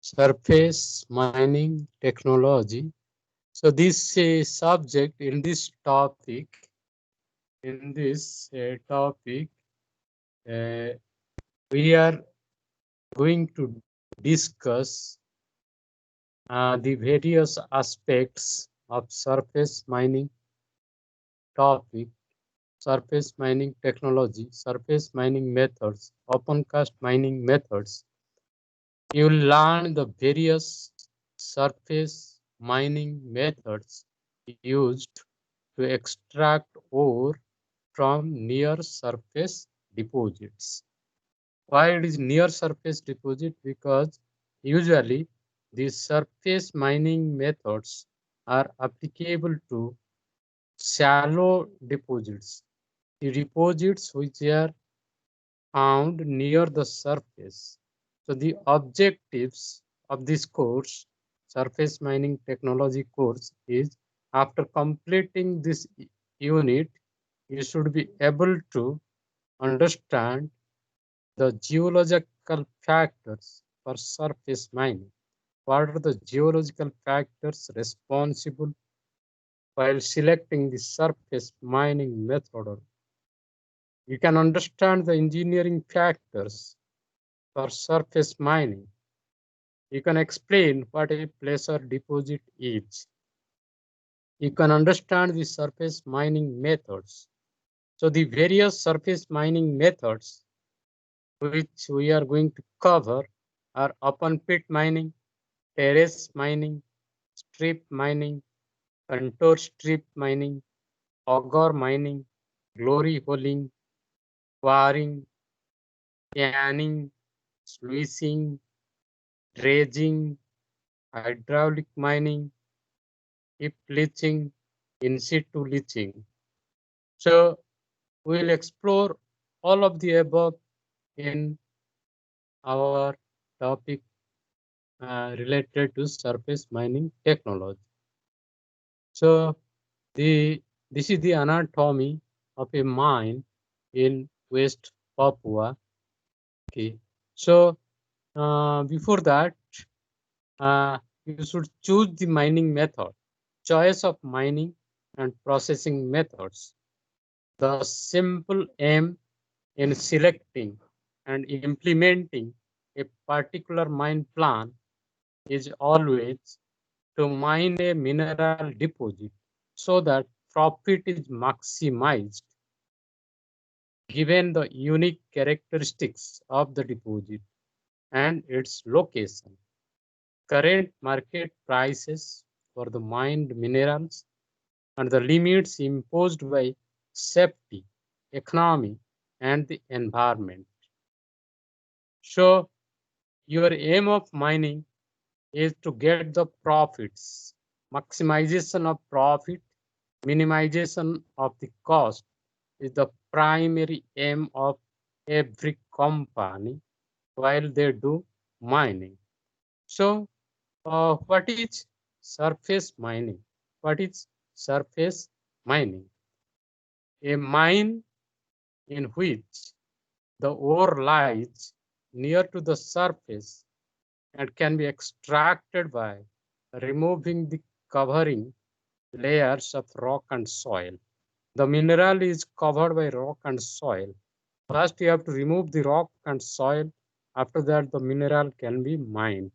surface mining technology. So this subject in this topic, uh, we are going to discuss the various aspects of surface mining topic, surface mining technology, surface mining methods, open cast mining methods. You will learn the various surface mining methods used to extract ore from near surface deposits. Why it is near surface deposit? Because usually these surface mining methods are applicable to shallow deposits, the deposits which are found near the surface. So the objectives of this course, surface mining technology course, is after completing this unit, you should be able to understand the geological factors for surface mining. What are the geological factors responsible while selecting the surface mining method? You can understand the engineering factors for surface mining. You can explain what a placer deposit is. You can understand the surface mining methods. So the various surface mining methods which we are going to cover are open pit mining, terrace mining, strip mining, contour strip mining, auger mining, glory holing, quarrying, canning, sluicing, dredging, hydraulic mining, heap leaching, in situ leaching. So we'll explore all of the above in our topic related to surface mining technology. So this is the anatomy of a mine in West Papua. Okay. So before that, you should choose the mining method. Choice of mining and processing methods. The simple aim in selecting and implementing a particular mine plan is always to mine a mineral deposit so that profit is maximized given the unique characteristics of the deposit and its location. Current market prices for the mined minerals and the limits imposed by safety, economy, and the environment. So, your aim of mining is to get the profits, maximization of profit, minimization of the cost is the primary aim of every company while they do mining. So, what is surface mining? What is surface mining? A mine in which the ore lies near to the surface and can be extracted by removing the covering layers of rock and soil. The mineral is covered by rock and soil. First, you have to remove the rock and soil. After that, the mineral can be mined.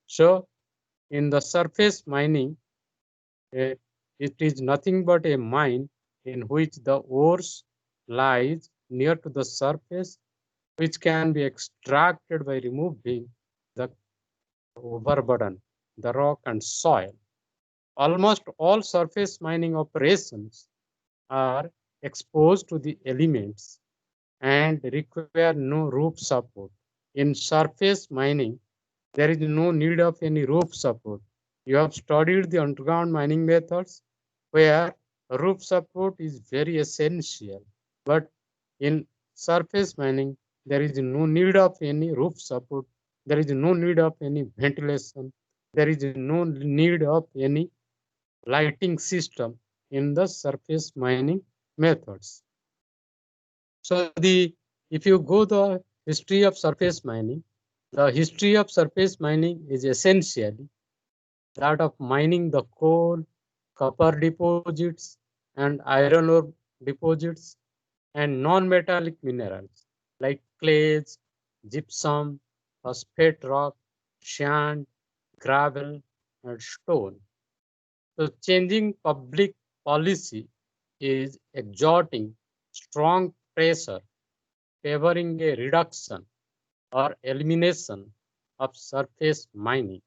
So, in the surface mining, it is nothing but a mine in which the ores lies near to the surface, which can be extracted by removing the overburden, the rock and soil. Almost all surface mining operations are exposed to the elements and require no roof support. In surface mining, there is no need of any roof support. You have studied the underground mining methods where roof support is very essential. But in surface mining, there is no need of any roof support. There is no need of any ventilation. There is no need of any lighting system in the surface mining methods. So if you go the history of surface mining, The history of surface mining is essentially that of mining the coal, copper deposits, and iron ore deposits, and non-metallic minerals like clays, gypsum, phosphate rock, sand, gravel, and stone. So changing public policy is exerting strong pressure favoring a reduction or elimination of surface mining.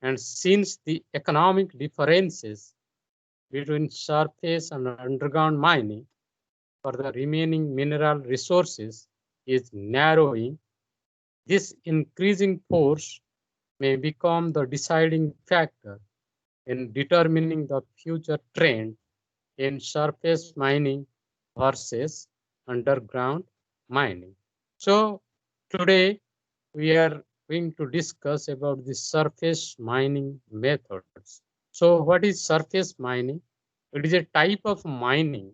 And since the economic differences between surface and underground mining for the remaining mineral resources is narrowing, this increasing force may become the deciding factor in determining the future trend in surface mining versus underground mining. So today we are going to discuss about the surface mining methods. So what is surface mining? It is a type of mining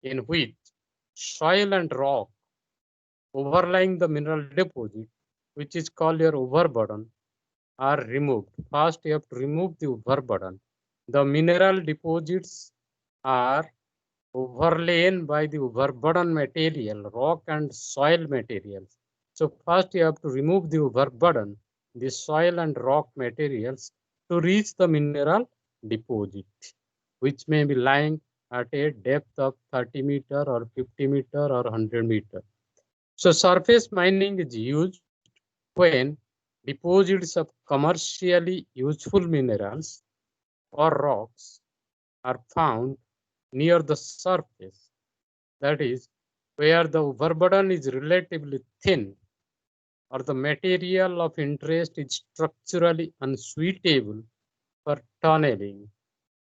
in which soil and rock overlying the mineral deposit, which is called your overburden, are removed. First, you have to remove the overburden. The mineral deposits are overlain by the overburden material, rock and soil materials. So first you have to remove the overburden, the soil and rock materials to reach the mineral deposit, which may be lying at a depth of 30 meter or 50 meter or 100 meter. So surface mining is used when deposits of commercially useful minerals or rocks are found near the surface, that is, where the overburden is relatively thin or the material of interest is structurally unsuitable for tunneling.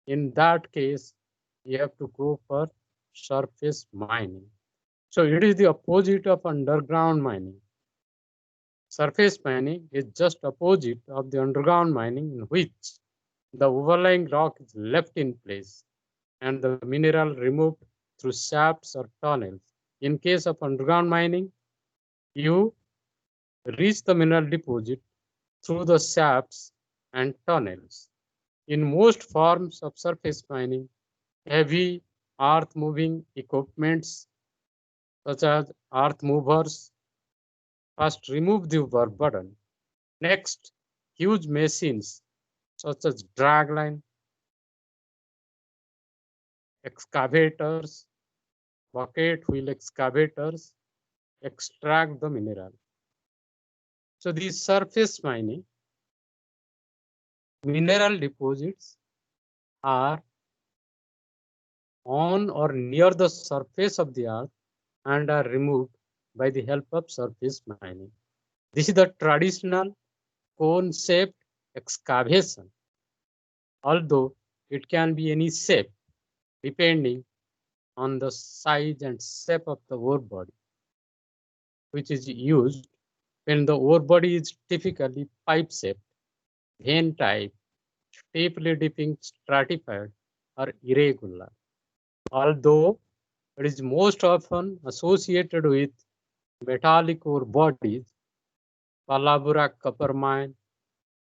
In that case, you have to go for surface mining. So it is the opposite of underground mining. Surface mining is just opposite of the underground mining in which the overlying rock is left in place and the mineral removed through shafts or tunnels. In case of underground mining, you reach the mineral deposit through the shafts and tunnels. In most forms of surface mining, heavy earth moving equipments such as earth movers first remove the overburden. Next, huge machines such as dragline, excavators, bucket wheel excavators extract the mineral. So these surface mining mineral deposits are on or near the surface of the earth and are removed by the help of surface mining. This is the traditional cone-shaped excavation, although it can be any shape depending on the size and shape of the ore body, which is used when the ore body is typically pipe-shaped, vein type, steeply dipping, stratified, or irregular. Although it is most often associated with metallic ore bodies, Palabura copper mine,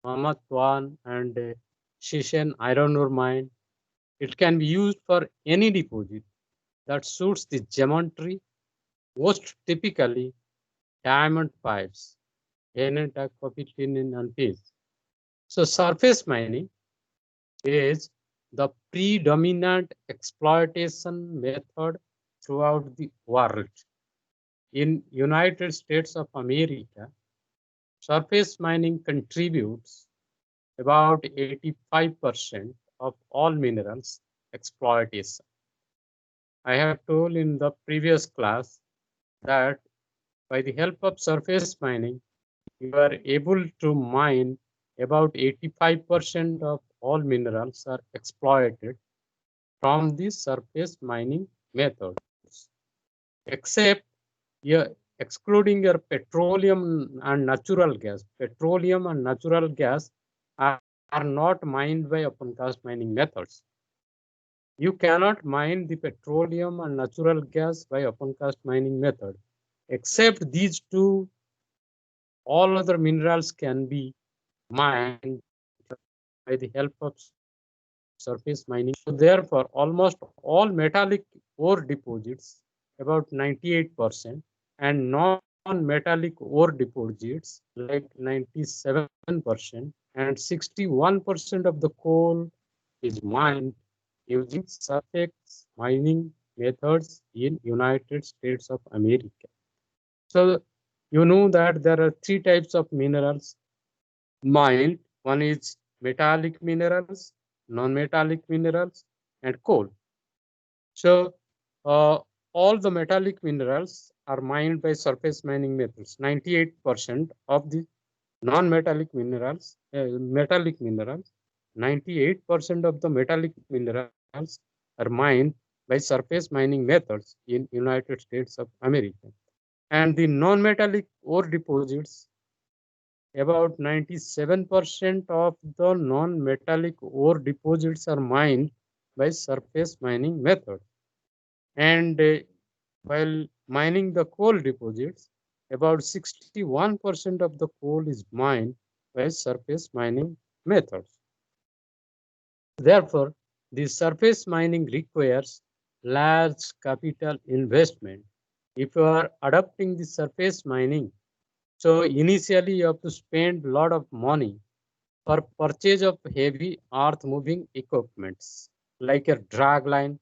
Mamatwan, and Shishen iron ore mine. It can be used for any deposit that suits the geometry, most typically diamond pipes, Henenta, Kopitinin, and Piz. So surface mining is the predominant exploitation method throughout the world. In United States of America, surface mining contributes about 85% of all minerals exploitation. I have told in the previous class that by the help of surface mining, you are able to mine about 85% of all minerals are exploited from the surface mining methods, except your excluding your petroleum and natural gas. Petroleum and natural gas are not mined by open cast mining methods. You cannot mine the petroleum and natural gas by open cast mining method, except these two all other minerals can be mined by the help of surface mining. So therefore, almost all metallic ore deposits, about 98%, and non-metallic ore deposits, like 97%, and 61% of the coal is mined using surface mining methods in United States of America. So you know that there are three types of minerals mined. One is metallic minerals, non-metallic minerals, and coal. So uh, all the metallic minerals are mined by surface mining methods. 98% of the non-metallic minerals, 98% of the metallic minerals are mined by surface mining methods in United States of America. And the non-metallic ore deposits, about 97% of the non-metallic ore deposits are mined by surface mining method. And while mining the coal deposits, about 61% of the coal is mined by surface mining methods. Therefore, the surface mining requires large capital investment. If you are adopting the surface mining, so initially you have to spend a lot of money for purchase of heavy earth moving equipments like a drag line,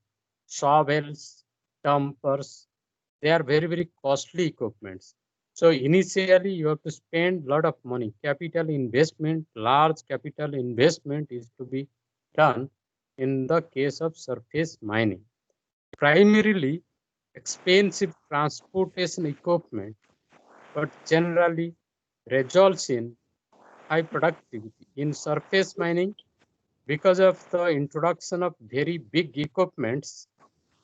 shovels, dumpers. They are very costly equipments. So initially you have to spend a lot of money. Capital investment, large capital investment is to be done in the case of surface mining. Primarily expensive transportation equipment, but generally results in high productivity. In surface mining, because of the introduction of very big equipments,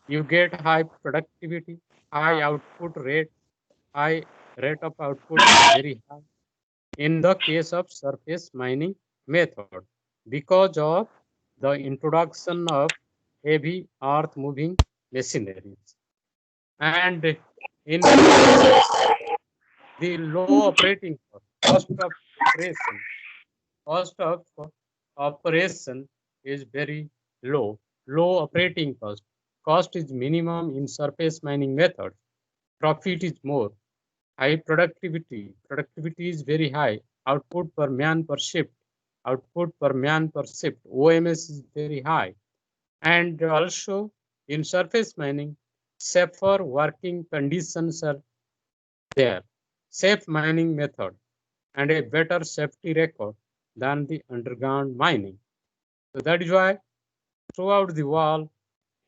you get high productivity, high output rate, high rate of output is very high in the case of surface mining method because of the introduction of heavy earth moving machineries. And in the low operating cost of operation, cost of operation is very low. Low operating cost. Cost is minimum in surface mining method. Profit is more. High productivity. Productivity is very high. Output per man per shift. Output per man per shift. OMS is very high. And also in surface mining, safer working conditions are there. Safe mining method and a better safety record than the underground mining. So that is why throughout the world,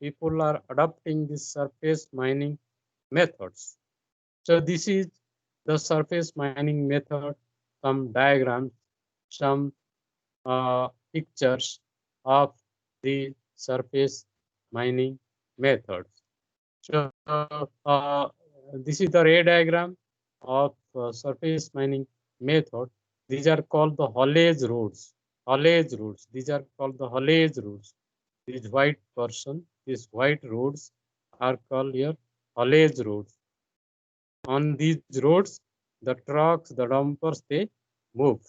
people are adopting this surface mining methods. So this is the surface mining method, some diagrams, some pictures of the surface mining methods. So this is the ray diagram of surface mining method. These are called the haulage roads. Haulage roads. These are called the haulage roads. These these white roads are called here haulage roads. On these roads, the trucks, the dumpers, they move.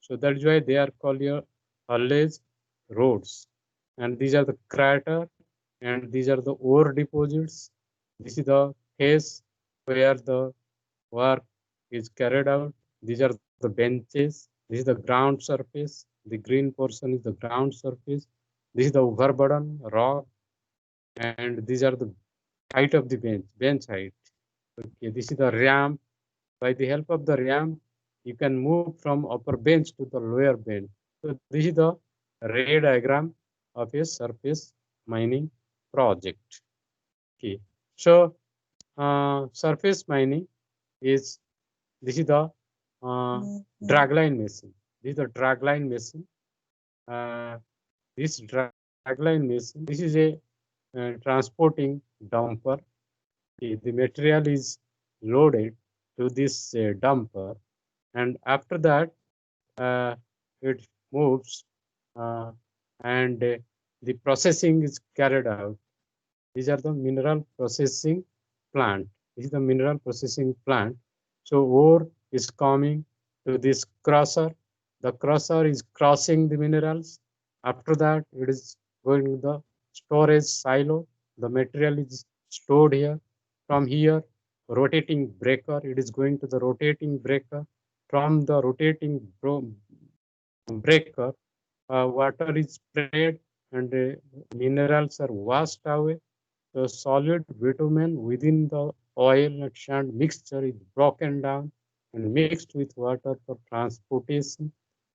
So that is why they are called here haulage roads. And these are the crater, and these are the ore deposits. This is the phase where the work is carried out. These are the benches. This is the ground surface. The green portion is the ground surface. This is the overburden rock, and these are the height of the bench height. Okay, this is the ramp. By the help of the ramp, you can move from upper bench to the lower bench. So this is the ray diagram of a surface mining project. Okay, so surface mining is this is the dragline machine. This is the dragline machine. This dragline machine. This is a transporting dumper. Okay, the material is loaded to this dumper, and after that it moves and the processing is carried out. These are the mineral processing plant. This is the mineral processing plant. So ore is coming to this crusher. The crusher is crushing the minerals. After that, it is going to the storage silo. The material is stored here. From here, rotating breaker, it is going to the rotating breaker. From the rotating breaker, water is sprayed and minerals are washed away. The solid bitumen within the oil and sand mixture is broken down and mixed with water for transportation.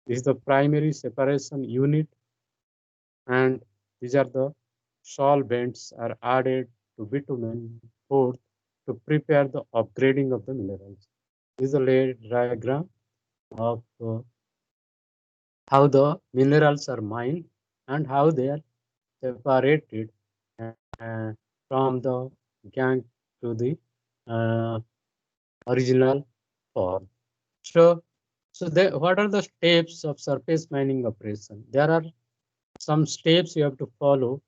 This is the primary separation unit, and these are the solvents are added to bitumen fourth to prepare the upgrading of the minerals. This is a laid diagram of how the minerals are mined and how they are separated uh, from the gangue to the uh, original form. So, what are the steps of surface mining operation? There are some steps you have to follow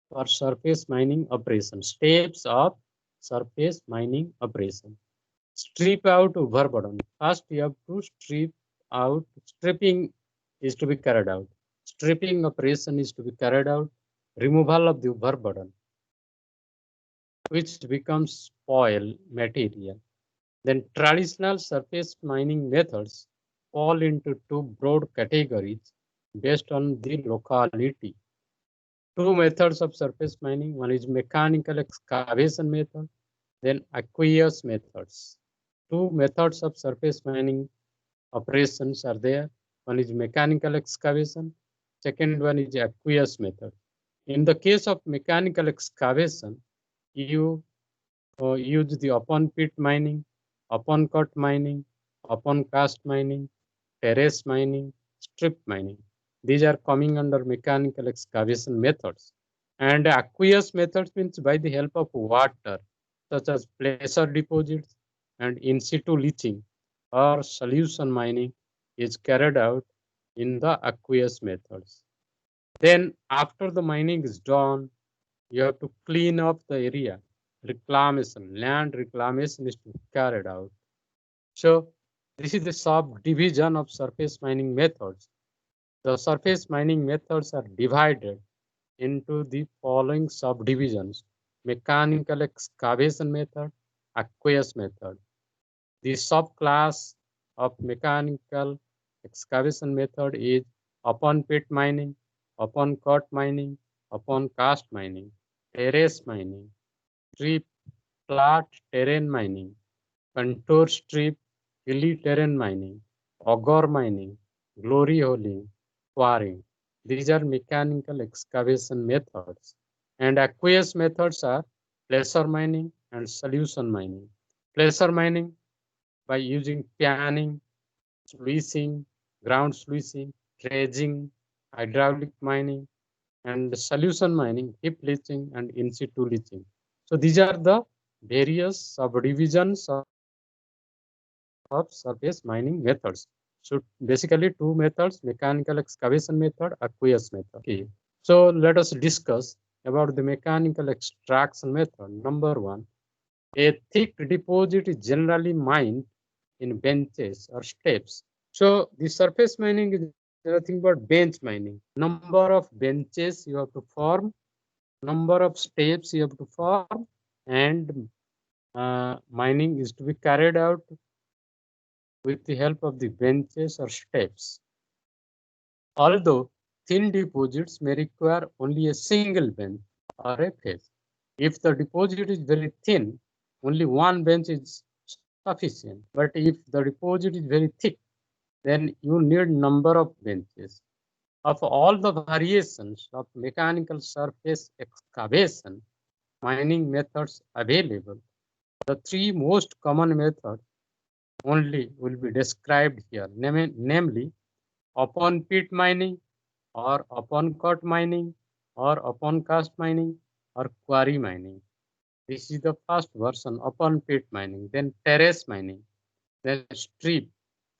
for surface mining operation. Steps of surface mining operation. Strip out overburden. First, you have to strip out. Stripping is to be carried out. Stripping operation is to be carried out. Removal of the overburden, which becomes spoil material. Then traditional surface mining methods fall into two broad categories based on the locality. Two methods of surface mining. One is mechanical excavation method, then aqueous methods. Two methods of surface mining operations are there. One is mechanical excavation, second one is aqueous method. In the case of mechanical excavation, you use the open pit mining, open cut mining, open cast mining, terrace mining, strip mining. These are coming under mechanical excavation methods. And aqueous methods means by the help of water, such as placer deposits and in situ leaching or solution mining is carried out in the aqueous methods. Then after the mining is done, you have to clean up the area. Reclamation, land reclamation is to be carried out. So this is the subdivision of surface mining methods. The surface mining methods are divided into the following subdivisions: mechanical excavation method, aqueous method. The subclass of mechanical excavation method is open pit mining, open cut mining, open cast mining, terrace mining, strip, flat terrain mining, contour strip, hilly terrain mining, auger mining, glory holing, quarrying. These are mechanical excavation methods. And aqueous methods are placer mining and solution mining. Placer mining by using panning, sluicing, ground sluicing, dredging, hydraulic mining, and solution mining, heap leaching, and in situ leaching. So these are the various subdivisions of surface mining methods. So basically two methods: mechanical excavation method, aqueous method. Okay. So let us discuss about the mechanical extraction method. Number one, a thick deposit is generally mined in benches or steps. So the surface mining is nothing but bench mining. Number of benches you have to form, number of steps you have to form, and mining is to be carried out with the help of the benches or steps. Although thin deposits may require only a single bench or a face. If the deposit is very thin, only one bench is sufficient. But if the deposit is very thick, then you need number of benches. Of all the variations of mechanical surface excavation mining methods available, the three most common methods only will be described here, namely open pit mining or open cut mining or open cast mining or quarry mining. This is the first version, open pit mining, then terrace mining, then strip,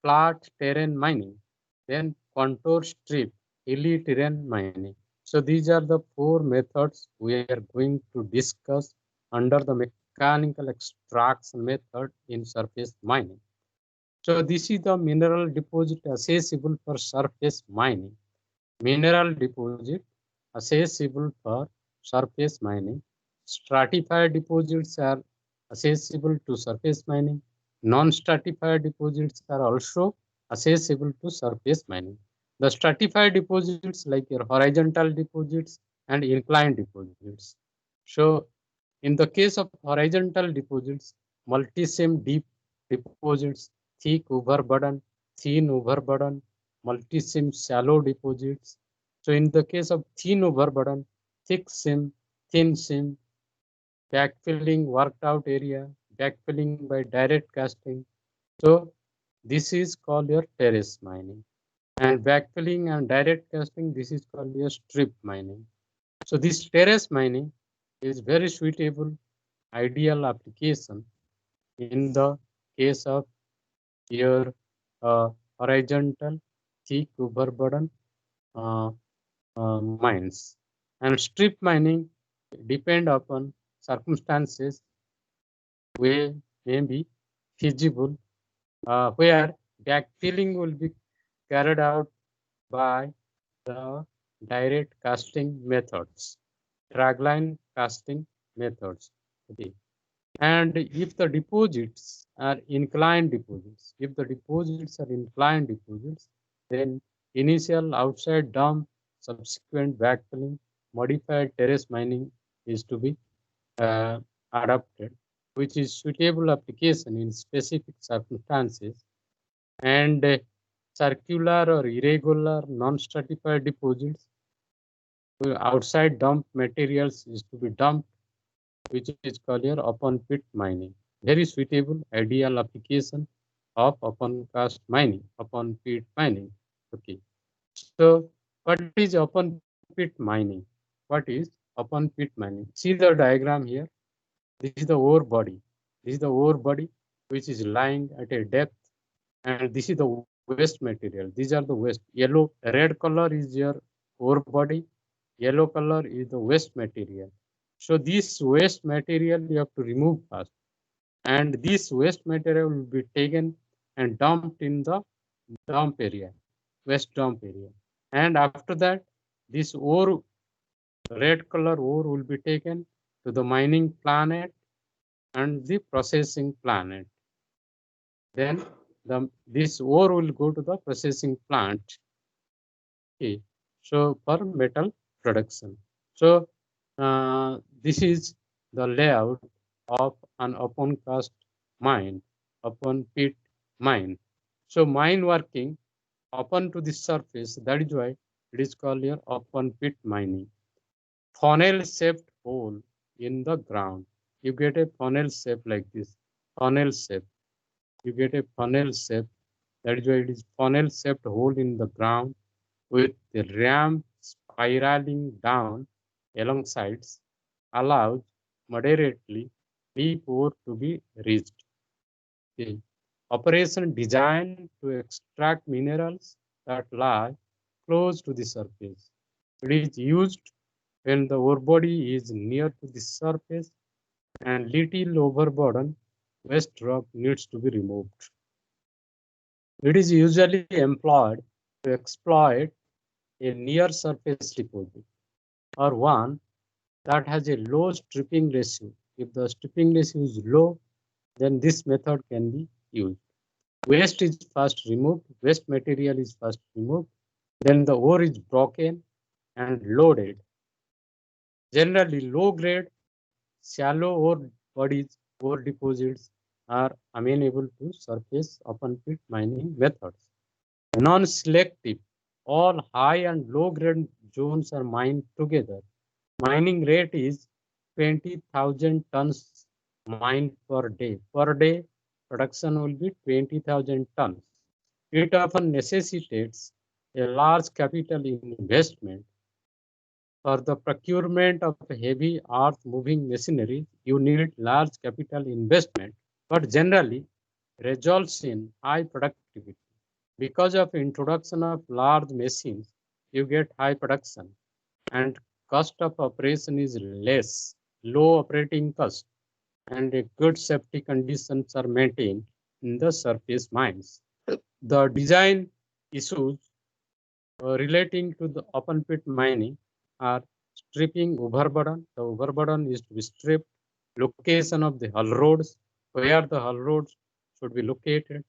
flat terrain mining, then contour strip, hilly terrain mining. So these are the four methods we are going to discuss under the mechanical extraction method in surface mining. So this is the mineral deposit accessible for surface mining. Mineral deposit accessible for surface mining. Stratified deposits are accessible to surface mining. Non-stratified deposits are also accessible to surface mining. The stratified deposits like your horizontal deposits and inclined deposits. So in the case of horizontal deposits, multi-seam deep deposits, thick overburden, thin overburden, multi-seam shallow deposits. So in the case of thin overburden, thick seam, thin seam, backfilling worked out area, backfilling by direct casting. So this is called your terrace mining. And backfilling and direct casting, this is called your strip mining. So this terrace mining is very suitable, ideal application in the case of your horizontal thick overburden uh, mines. And strip mining depend upon circumstances where may be feasible, where backfilling will be carried out by the direct casting methods, dragline casting methods. Okay. And if the deposits are inclined deposits, then initial outside dump, subsequent backfilling, modified terrace mining is to be uh, adopted, which is suitable application in specific circumstances. And circular or irregular non-stratified deposits, outside dump materials is to be dumped, which is called your open pit mining. Very suitable, ideal application of open cast mining, open pit mining. Okay. So what is open pit mining? What is open pit mining? See the diagram here. This is the ore body. This is the ore body which is lying at a depth, and this is the waste material. These are the waste. Yellow, red color is your ore body. Yellow color is the waste material. So this waste material you have to remove first, and this waste material will be taken and dumped in the dump area, waste dump area. And after that, this ore, red color ore, will be taken to the mining planet and the processing planet. Then this ore will go to the processing plant. Okay. So for metal production. So this is the layout of an open cast mine, open pit mine. So mine working open to the surface, that is why it is called your open pit mining. Funnel shaped hole in the ground. You get a funnel shape like this. Funnel shape. You get a funnel shape. That is why it is funnel shaped hole in the ground with the ramp spiraling down along sides allows moderately deep ore to be reached. Okay. Operation designed to extract minerals that lie close to the surface. It is used when the ore body is near to the surface and little overburden waste rock needs to be removed. It is usually employed to exploit a near surface deposit or one that has a low stripping ratio. If the stripping ratio is low, then this method can be used. Waste is first removed, waste material is first removed, then the ore is broken and loaded. Generally, low grade, shallow ore bodies, ore deposits are amenable to surface open pit mining methods. Non-selective, all high and low grade zones are mined together. Mining rate is 20,000 tons mined per day. Per day, production will be 20,000 tons. It often necessitates a large capital investment. For the procurement of heavy earth moving machinery, you need large capital investment, but generally results in high productivity. Because of introduction of large machines, you get high production and cost of operation is less, low operating cost, and a good safety conditions are maintained in the surface mines. The design issues relating to the open pit mining are stripping overburden. The overburden is to be stripped, location of the hull roads, where the hull roads should be located,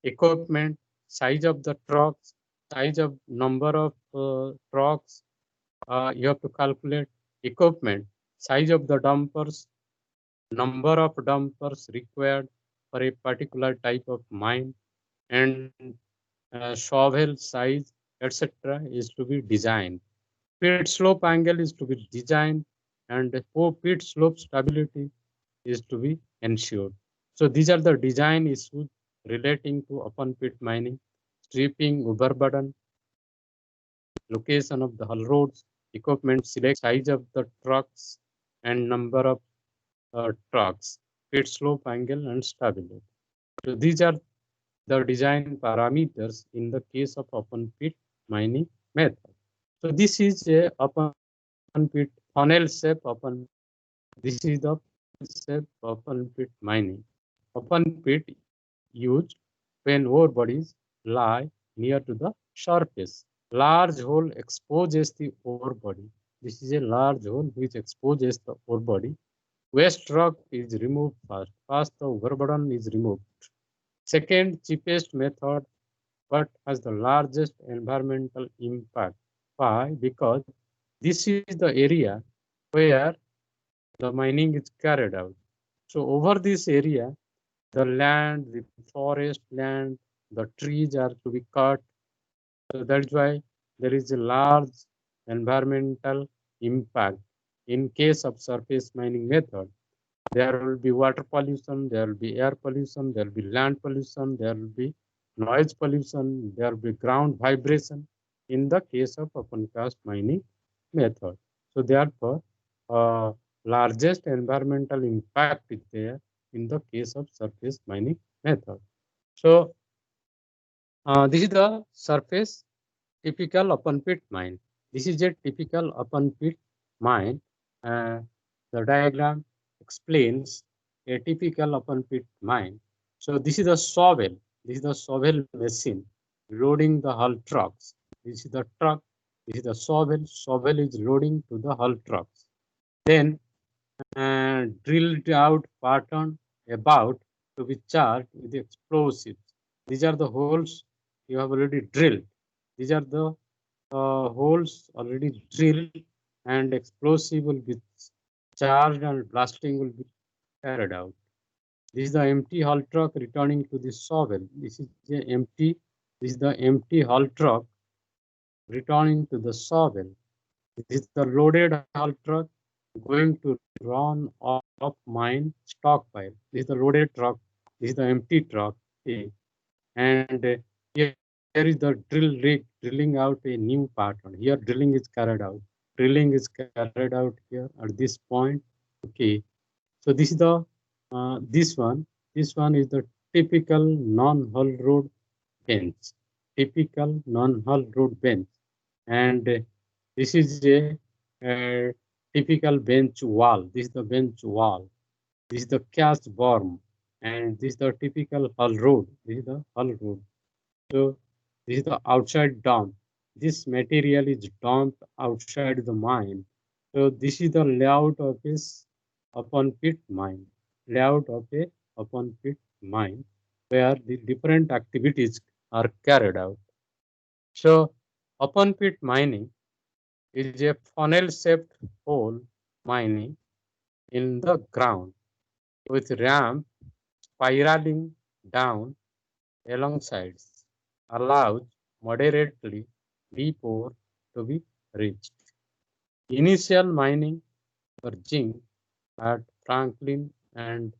equipment, size of the trucks, size of number of trucks, you have to calculate equipment, size of the dumpers, number of dumpers required for a particular type of mine, and shovel size, etc. is to be designed. Pit slope angle is to be designed, and pit slope stability is to be ensured. So these are the design issues relating to open pit mining, stripping, overburden, location of the hull roads, equipment select, size of the trucks, and number of trucks, pit slope angle, and stability. So these are the design parameters in the case of open pit mining method. So this is a open pit funnel shape open. This is the shape open pit mining. Open pit used when ore bodies lie near to the surface. Large hole exposes the ore body. This is a large hole which exposes the ore body. Waste rock is removed first. First, the overburden is removed. Second, cheapest method, but has the largest environmental impact. Why? Because this is the area where the mining is carried out. So over this area, the land, the forest land, the trees are to be cut. So that's why there is a large environmental impact. In case of surface mining method, there will be water pollution, there will be air pollution, there will be land pollution, there will be noise pollution, there will be ground vibration in the case of open cast mining method. So therefore, largest environmental impact is there in the case of surface mining method. So this is the surface typical open pit mine. This is a typical open pit mine. The diagram explains a typical open pit mine. So this is the shovel. This is the shovel machine loading the hull trucks. This is the truck. This is the shovel. Shovel is loading to the hull trucks. Then drilled out pattern about to be charged with explosives. These are the holes you have already drilled. These are the holes already drilled, and explosive will be charged and blasting will be carried out. This is the empty hull truck returning to the shovel. This is the empty. This is the empty hull truck returning to the shovel. This is the loaded hull truck going to run off mine stockpile. This is the loaded truck. This is the empty truck. Okay. And here is the drill rig drilling out a new pattern. Here drilling is carried out. Drilling is carried out here at this point. Okay. So this is the this one. This one is the typical non-hull road bench. Typical non-hull road bench. And this is a typical bench wall. This is the bench wall. This is the cast worm, and this is the typical hull road. This is the hull road. So this is the outside dump. This material is dumped outside the mine. So this is the layout of this open pit mine. Layout of a open pit mine where the different activities are carried out. So open pit mining is a funnel-shaped hole mining in the ground with ramp spiraling down along sides, allows moderately deep ore to be reached. Initial mining for zinc at Franklin and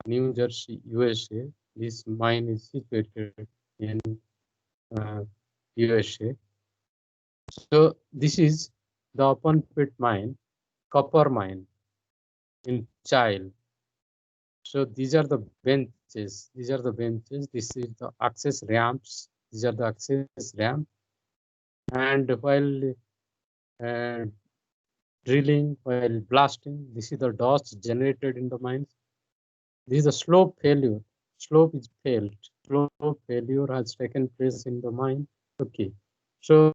New Jersey, USA. This mine is situated in USA. So this is the open pit mine, copper mine in Chile. So these are the benches. These are the benches. This is the access ramps. These are the access ramp. And while drilling, while blasting, this is the dust generated in the mines. This is the slope failure. slope is failed. Slope failure has taken place in the mine. Okay, so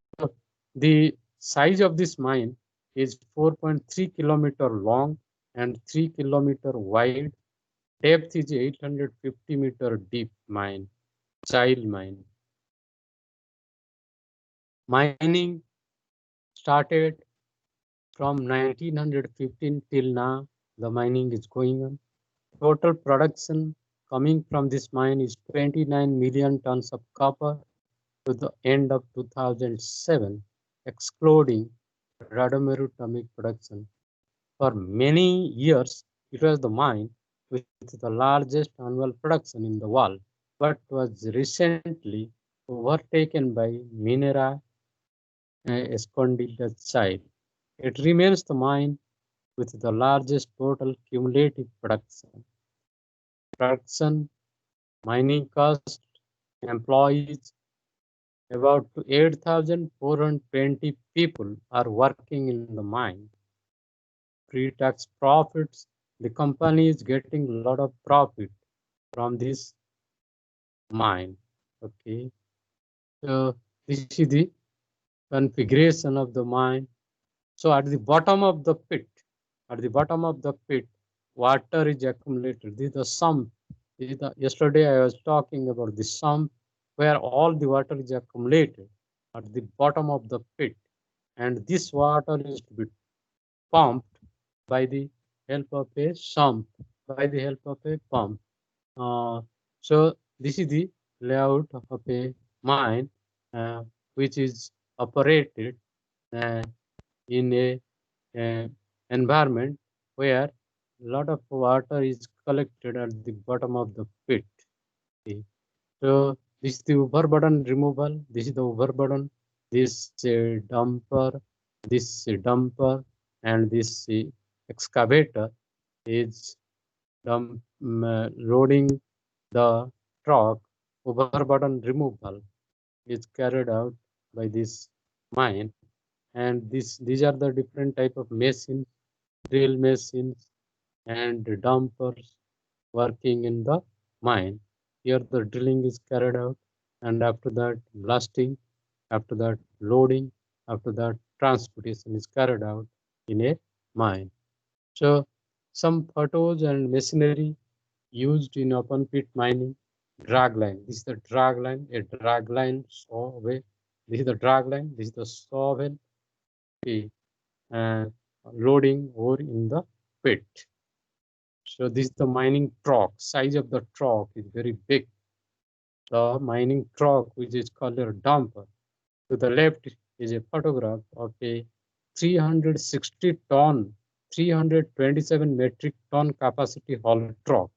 the size of this mine is 4.3 kilometer long and 3 kilometer wide. Depth is 850 meter deep mine, child mine. Mining started from 1915 till now. The mining is going on. Total production coming from this mine is 29 million tons of copper to the end of 2007, excluding Radomeritomic production. For many years, it was the mine with the largest annual production in the world, but was recently overtaken by Minera Escondida Child. It remains the mine with the largest total cumulative production. Mining cost, employees, about 8,420 people are working in the mine. Pre-tax profits, the company is getting a lot of profit from this mine. Okay, so this is the configuration of the mine. So at the bottom of the pit, water is accumulated. This is the sump. Yesterday I was talking about the sump where all the water is accumulated at the bottom of the pit, and this water is to be pumped by the help of a sump, pump. So this is the layout of a mine which is operated in a environment where a lot of water is collected at the bottom of the pit. Okay. So this is the overburden removal. This is the overburden. This dumper, and this excavator is loading the truck. Overburden removal is carried out by this mine, and these are the different type of machines, drill machines and dumpers working in the mine. Here the drilling is carried out, and after that blasting, after that loading, after that transportation is carried out in a mine. So some photos and machinery used in open pit mining. Drag line. This is the drag line, a drag line saw away. This is the drag line, this is the saw well. Loading ore in the pit. So this is the mining truck. Size of the truck is very big. The mining truck, which is called a dumper. To the left is a photograph of a 360 ton, 327 metric ton capacity haul truck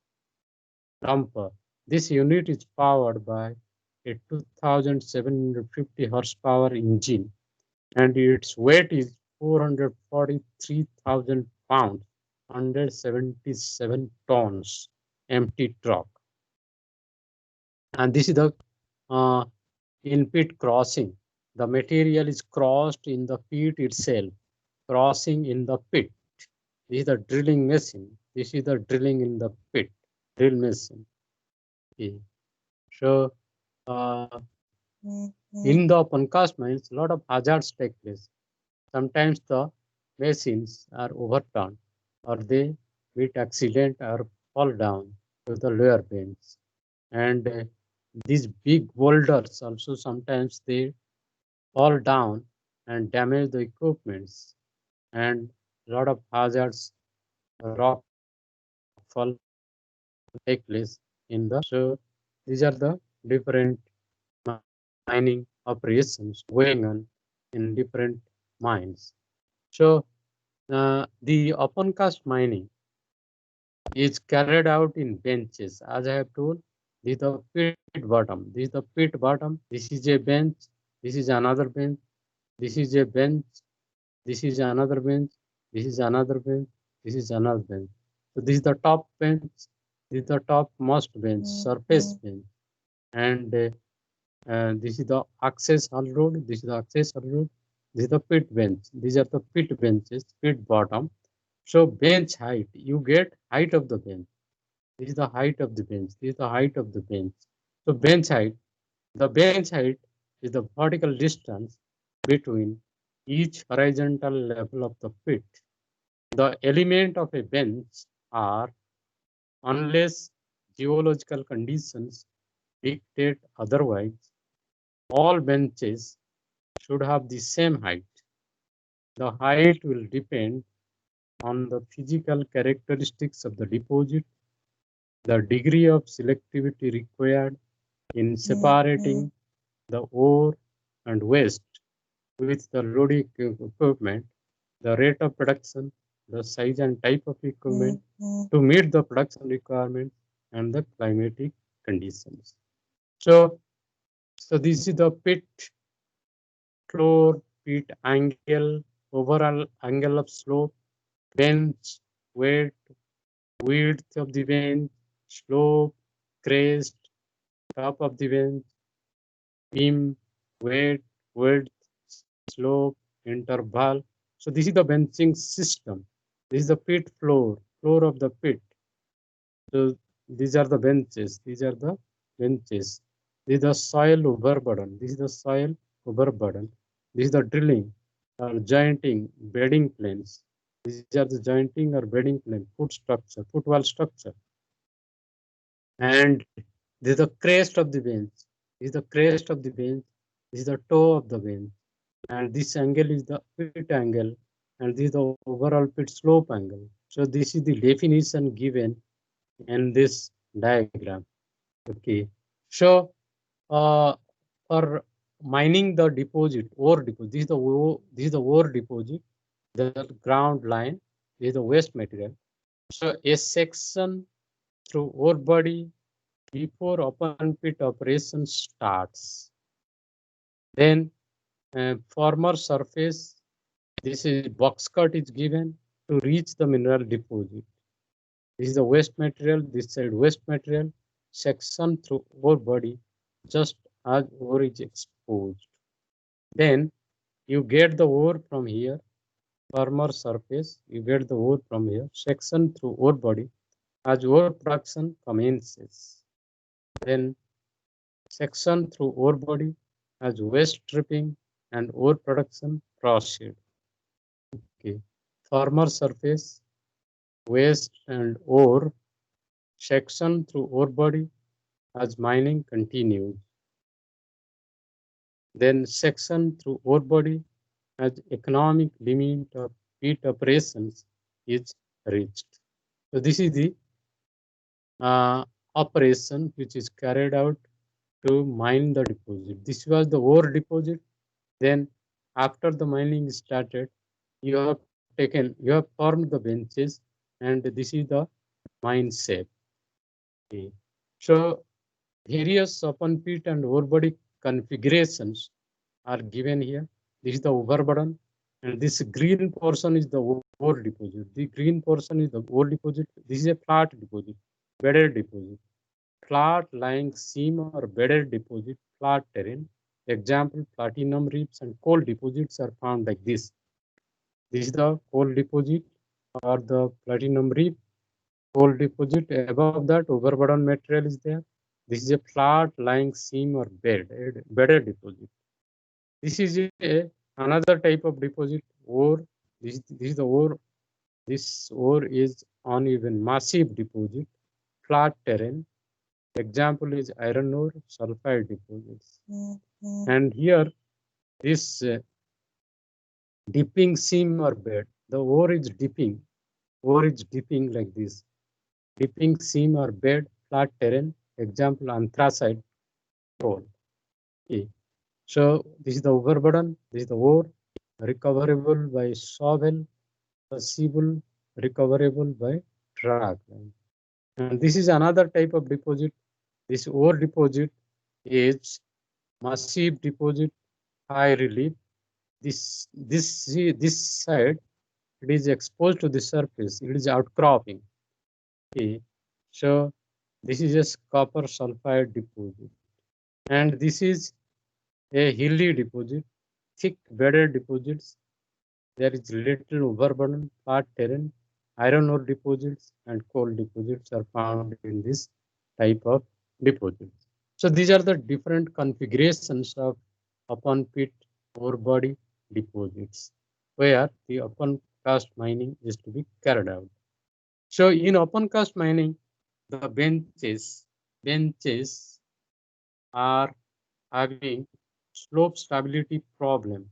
dumper. This unit is powered by a 2,750 horsepower engine, and its weight is 443,000 pounds, 177 tons, empty truck. And this is the in pit crossing. The material is crossed in the pit itself, crossing in the pit. This is the drilling machine. This is the drilling in the pit, drill machine. Okay. So in the open cast mines, a lot of hazards take place. Sometimes the machines are overturned, or they meet accident or fall down to the lower bench. And these big boulders also sometimes they fall down and damage the equipments, and a lot of hazards, rock fall take place in the. So these are the different mining operations going on in different mines. So the open cast mining is carried out in benches. As I have told, this is the pit bottom. This is the pit bottom. This is a bench. This is another bench. This is a bench. This is another bench. This is another bench. This is another bench. So this is the top bench. This is the topmost bench, surface bench, and this is the access hall road. This is the access hall road. This is the pit bench. These are the pit benches, pit bottom. So bench height, you get height of the bench. This is the height of the bench. This is the height of the bench. So bench height, the bench height is the vertical distance between each horizontal level of the pit. The element of a bench are, unless geological conditions dictate otherwise, all benches should have the same height. The height will depend on the physical characteristics of the deposit, the degree of selectivity required in separating the ore and waste with the loading equipment, the rate of production, the size and type of equipment to meet the production requirements and the climatic conditions. So this is the pit floor, pit angle, overall angle of slope, bench weight, width of the bench, slope, crest, top of the bench, beam, weight, width, slope, interval. So this is the benching system. This is the pit floor, floor of the pit. So these are the benches. These are the benches. This is the soil overburden. This is the soil overburden. This is the drilling or jointing, bedding planes. These are the jointing or bedding plane, foot structure, footwall structure. And this is the crest of the bench. This is the crest of the bench. This is the toe of the bench. And this angle is the pit angle. And this is the overall pit slope angle. So this is the definition given in this diagram. Okay. So for mining the deposit, ore deposit, this is the ore deposit, the ground line, this is the waste material. So a section through ore body before open pit operation starts. Then former surface, this is box cut is given to reach the mineral deposit. This is the waste material, this side waste material, section through ore body just as ore is exposed. Then you get the ore from here, former surface, you get the ore from here, section through ore body as ore production commences. Then section through ore body as waste stripping and ore production proceed. Okay. Former surface, waste and ore, section through ore body as mining continues. Then section through ore body as economic limit of pit operations is reached. So this is the operation which is carried out to mine the deposit. This was the ore deposit. Then after the mining started, you have formed the benches, and this is the mine shape. Okay. So various open pit and ore body configurations are given here. This is the overburden, and this green portion is the ore deposit. The green portion is the ore deposit. This is a flat deposit, bedded deposit. Flat lying seam or bedded deposit, flat terrain. Example, platinum reefs and coal deposits are found like this. This is the coal deposit or the platinum reef. Coal deposit, above that overburden material is there. This is a flat lying seam or bedded deposit. This is another type of deposit, ore. This is the ore. This ore is uneven, massive deposit, flat terrain. Example is iron ore, sulfide deposits. And here, this dipping seam or bed, the ore is dipping like this. Dipping seam or bed, flat terrain. Example, anthracite coal. Okay. So this is the overburden. This is the ore, recoverable by shovel, possible recoverable by drag. And this is another type of deposit. This ore deposit is massive deposit, high relief. This side, it is exposed to the surface. It is outcropping. Okay. So this is a copper sulfide deposit, and this is a hilly deposit, thick bedded deposits. There is little overburden, flat terrain. Iron ore deposits and coal deposits are found in this type of deposits. So these are the different configurations of open pit ore body deposits where the open cast mining is to be carried out. So in open cast mining, the benches are having slope stability problem.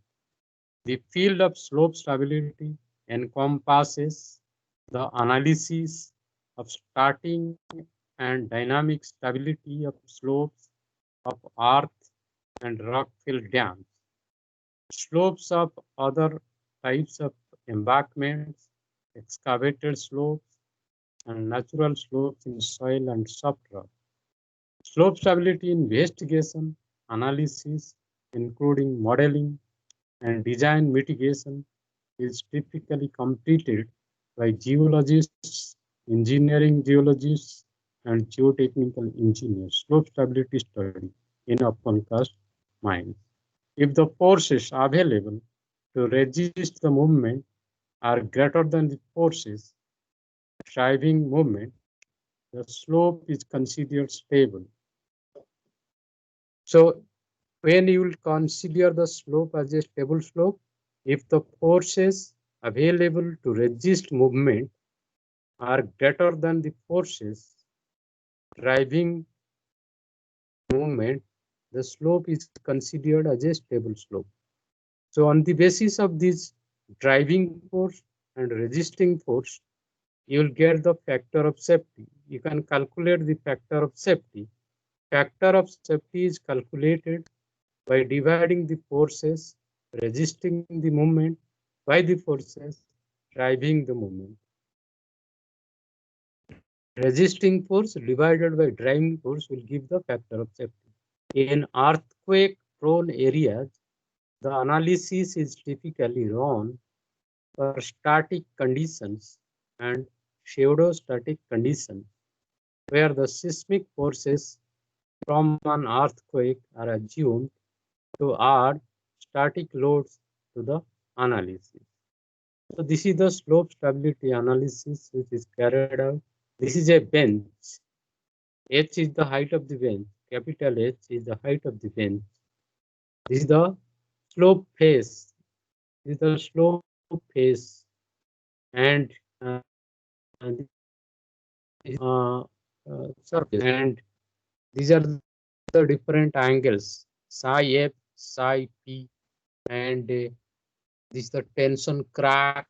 The field of slope stability encompasses the analysis of starting and dynamic stability of slopes of earth and rock-filled dams, slopes of other types of embankments, excavated slopes, and natural slopes in soil and soft rock. Slope stability investigation, analysis, including modeling and design mitigation, is typically completed by geologists, engineering geologists, and geotechnical engineers. Slope stability study in open cast mines. If the forces available to resist the movement are greater than the forces driving movement, the slope is considered stable. So when you will consider the slope as a stable slope, if the forces available to resist movement are greater than the forces driving movement, the slope is considered as a stable slope. So on the basis of this driving force and resisting force, you will get the factor of safety. You can calculate the factor of safety. Factor of safety is calculated by dividing the forces resisting the movement by the forces driving the movement. Resisting force divided by driving force will give the factor of safety. In earthquake-prone areas, the analysis is typically run for static conditions and pseudo-static conditions, where the seismic forces from an earthquake are assumed to add static loads to the analysis. So this is the slope stability analysis which is carried out. This is a bench. H is the height of the bench. Capital H is the height of the bench. This is the slope face. This is the slope face, and surface. And these are the different angles: psi f, psi p, and this is the tension crack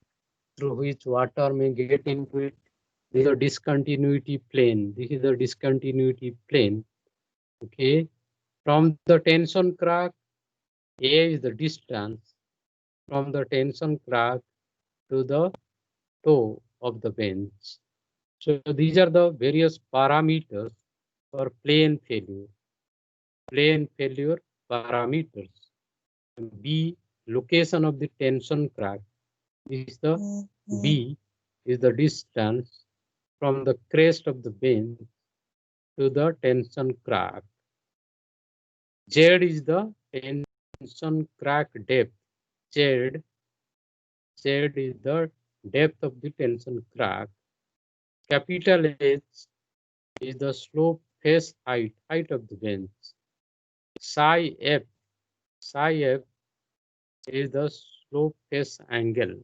through which water may get into it. This is a discontinuity plane. This is the discontinuity plane. Okay. From the tension crack, A is the distance from the tension crack to the toe of the bench. So these are the various parameters for plane failure. Plane failure parameters. B, location of the tension crack is the B is the distance from the crest of the bench to the tension crack. Z is the tension crack depth. Z is the depth of the tension crack. Capital H is the slope face height of the bench. Psi f is the slope face angle,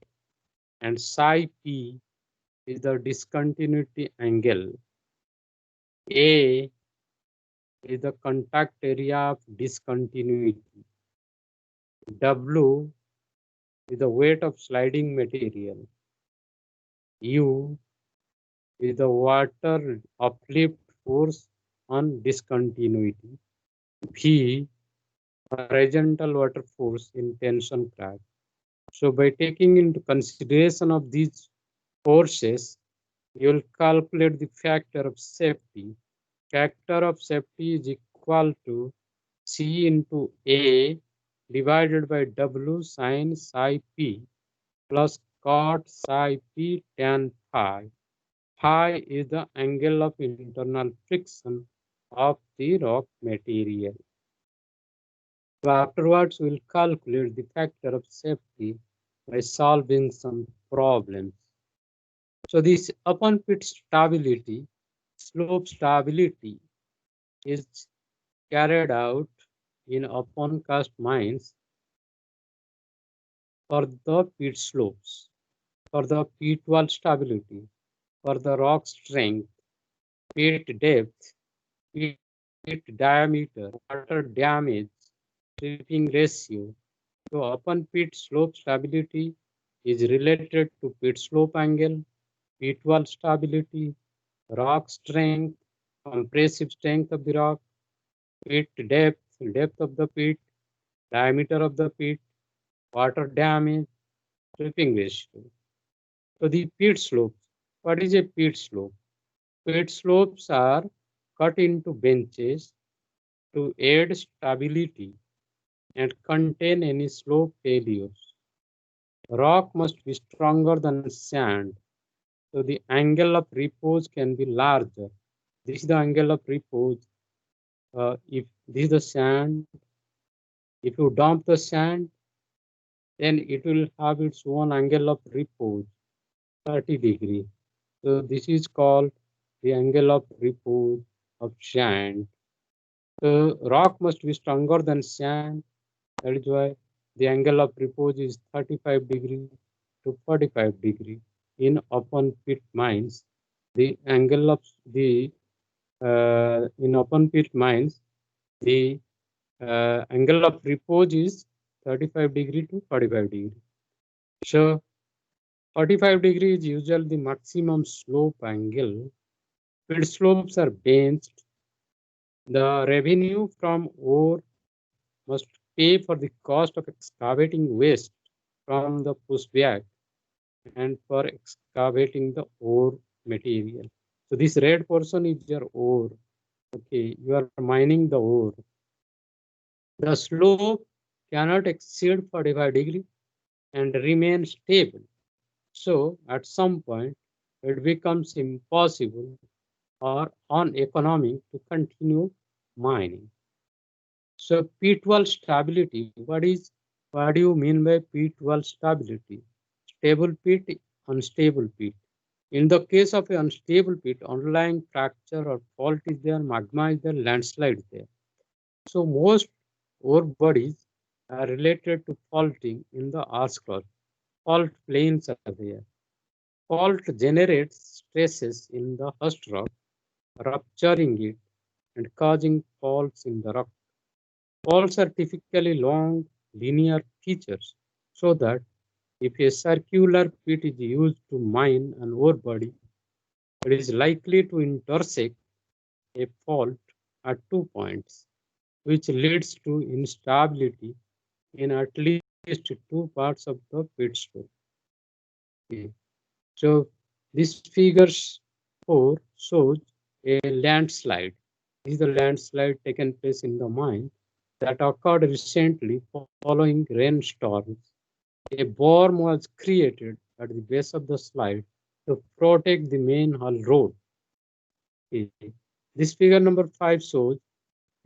and psi p is the discontinuity angle. A is the contact area of discontinuity. W is the weight of sliding material. U is the water uplift force on discontinuity. V, horizontal water force in tension crack. So by taking into consideration of these forces, you will calculate the factor of safety. Factor of safety is equal to C into A divided by W sin psi P plus cot psi P tan phi. Phi is the angle of internal friction of the rock material. So afterwards, we'll calculate the factor of safety by solving some problems. So this open pit stability, slope stability is carried out in open cast mines for the pit slopes, for the pit wall stability, for the rock strength, pit depth, pit diameter, water damage, stripping ratio. So open pit slope stability is related to pit slope angle, pit wall stability, rock strength, compressive strength of the rock, pit depth, depth of the pit, diameter of the pit, water damage, stripping ratio. So the pit slopes. What is a pit slope? Pit slopes are cut into benches to aid stability and contain any slope failures. Rock must be stronger than sand, so the angle of repose can be larger. This is the angle of repose. If this is the sand, if you dump the sand, then it will have its own angle of repose, 30 degree. So this is called the angle of repose of sand. So rock must be stronger than sand. That is why the angle of repose is 35 degree to 45 degree. In open pit mines, the angle of the in open pit mines, the angle of repose is 35 degree to 45 degree. So 45 degree is usually the maximum slope angle. Pit slopes are benched. The revenue from ore must pay for the cost of excavating waste from the pushback and for excavating the ore material. So this red portion is your ore. Okay, you are mining the ore. The slope cannot exceed 45 degree and remain stable. So at some point, it becomes impossible or uneconomic to continue mining. So pit wall stability, what do you mean by pit wall stability? Stable pit, unstable pit. In the case of an unstable pit, underlying fracture or fault is there, magma is there, landslide is there. So most ore bodies are related to faulting in the arch crust. Fault planes are there. Fault generates stresses in the host rock, rupturing it and causing faults in the rock. Faults are typically long linear features, so that if a circular pit is used to mine an ore body, it is likely to intersect a fault at 2 points, which leads to instability in at least 2 parts of the pit slope. Okay. So this figures 4 shows a landslide. This is the landslide taken place in the mine that occurred recently following rainstorms. A berm was created at the base of the slide to protect the main haul road. Okay. This figure number 5 shows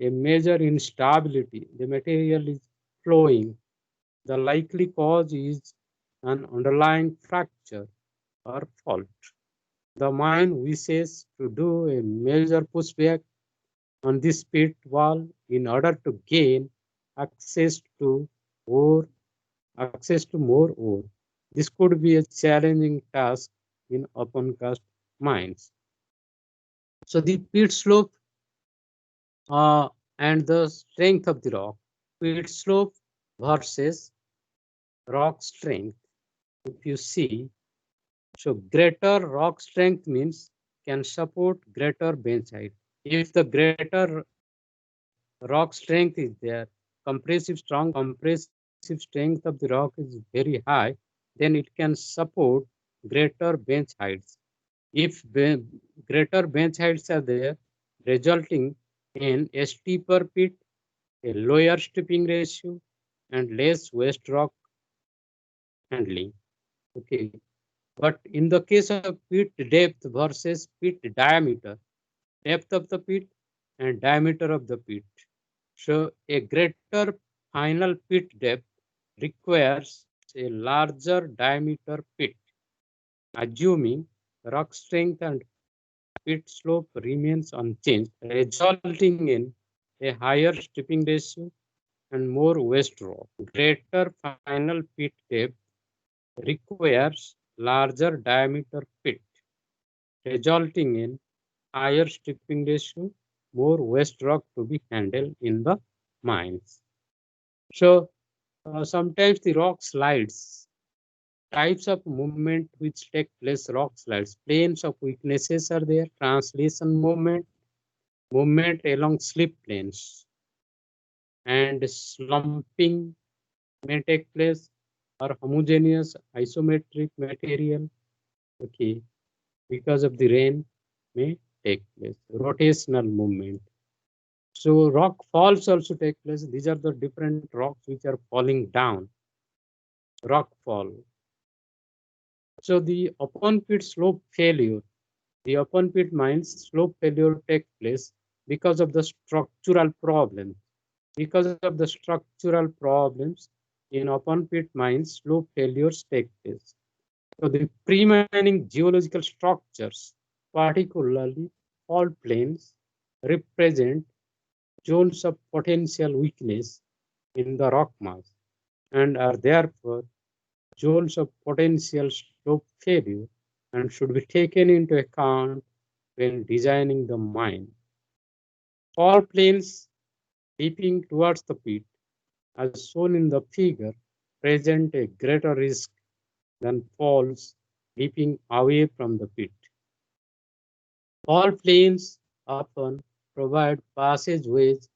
a major instability. The material is flowing. The likely cause is an underlying fracture or fault. The mine wishes to do a major pushback on this pit wall in order to gain access to ore, access to more ore. This could be a challenging task in open cast mines. So the pit slope and the strength of the rock, pit slope versus rock strength. If you see, so greater rock strength means can support greater bench height. If the greater rock strength is there, compressive strength of the rock is very high, then it can support greater bench heights. If greater bench heights are there, resulting in a steeper pit, a lower stripping ratio, and less waste rock handling. Okay. But in the case of pit depth versus pit diameter, depth of the pit and diameter of the pit. So a greater final pit depth requires a larger diameter pit, assuming rock strength and pit slope remains unchanged, resulting in a higher stripping ratio and more waste rock. Greater final pit depth requires larger diameter pit, resulting in higher stripping ratio, more waste rock to be handled in the mines. So sometimes the rock slides, types of movement which take place, rock slides, planes of weaknesses are there, translation movement, movement along slip planes, and slumping may take place, or homogeneous isometric material, okay, because of the rain may take place, rotational movement. So rock falls also take place. These are the different rocks which are falling down, rock fall. So the open pit slope failure, the open pit mines slope failure takes place because of the structural problems. Because of the structural problems in open pit mines, slope failures take place. So the pre-mining geological structures, particularly fault plains, represent zones of potential weakness in the rock mass and are therefore zones of potential slope failure and should be taken into account when designing the mine. Fault plains dipping towards the pit, as shown in the figure, present a greater risk than faults dipping away from the pit. Fault plains often provide passageways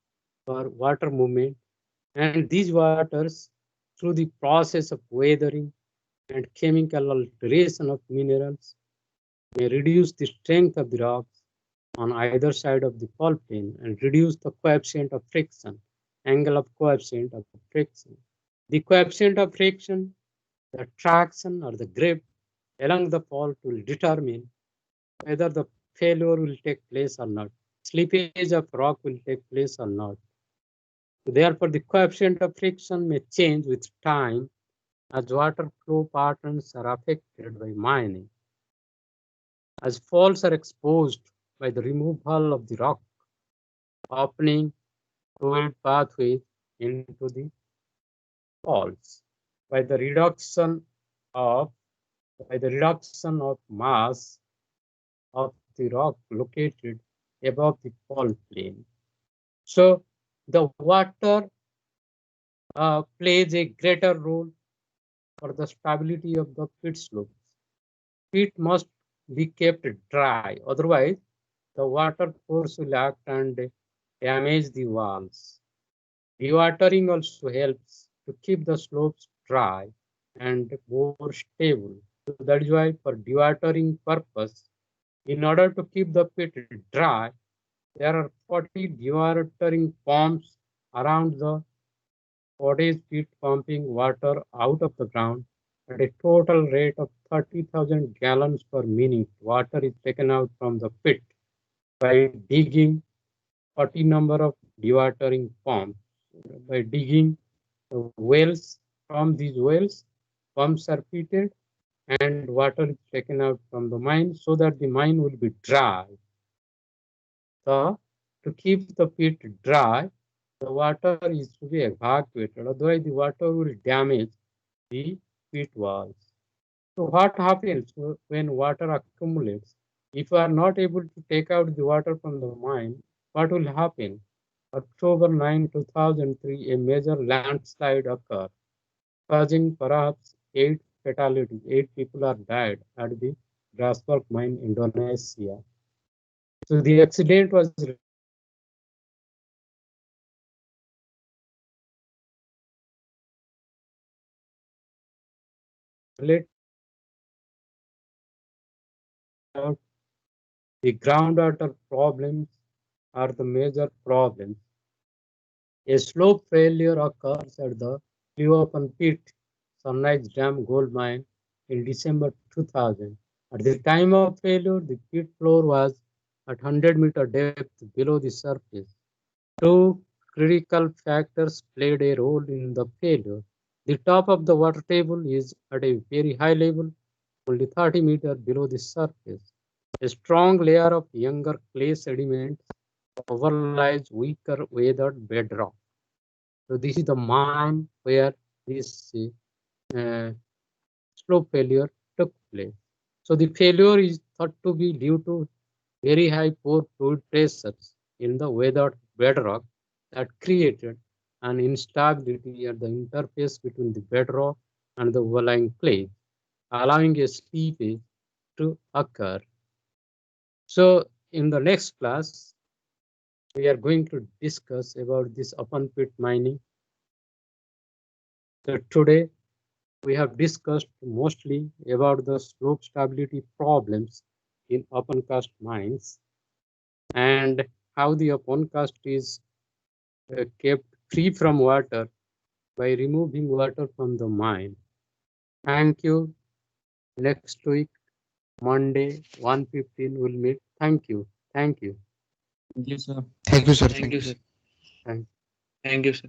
for water movement, and these waters, through the process of weathering and chemical alteration of minerals, may reduce the strength of the rocks on either side of the fault plane and reduce the coefficient of friction, angle of coefficient of friction. The coefficient of friction, the traction or the grip along the fault will determine whether the failure will take place or not. Slippage of rock will take place or not. Therefore, the coefficient of friction may change with time as water flow patterns are affected by mining. As faults are exposed by the removal of the rock, opening fluid pathways into the faults. By the reduction of mass of the rock located above the fault plane. So the water plays a greater role for the stability of the pit slopes. Pit must be kept dry, otherwise the water force will act and damage the walls. Dewatering also helps to keep the slopes dry and more stable. So that is why for dewatering purpose, in order to keep the pit dry, there are 40 dewatering pumps around the cottage pit pumping water out of the ground at a total rate of 30,000 gallons per minute. Water is taken out from the pit by digging 40 number of dewatering pumps. By digging wells, from these wells, pumps are fitted and water is taken out from the mine so that the mine will be dry. So, to keep the pit dry, the water is to be evacuated, otherwise the water will damage the pit walls. So what happens when water accumulates? If you are not able to take out the water from the mine, what will happen? October 9, 2003, a major landslide occurred, causing perhaps 8 fatalities. 8 people are died at the Grasberg mine, Indonesia. So the accident was related to the groundwater problems are the major problems. A slope failure occurs at the Blue Open Pit Sunrise Dam gold mine in December 2000. At the time of failure, the pit floor was at 100-meter depth below the surface. Two critical factors played a role in the failure. The top of the water table is at a very high level, only 30 meters below the surface. A strong layer of younger clay sediments overlies weaker weathered bedrock. So this is the mine where this uh, slope failure took place. So the failure is thought to be due to very high pore fluid pressures in the weathered bedrock that created an instability at the interface between the bedrock and the overlying clay, allowing a seepage to occur. So in the next class, we are going to discuss about this open pit mining. So today we have discussed mostly about the slope stability problems in open cast mines and how the open cast is kept free from water by removing water from the mine. Thank you. Next week, Monday, 1:15 we'll meet. Thank you. Thank you. Thank you, sir. Thank you, sir. Thank you, sir. Thank Thank you, sir.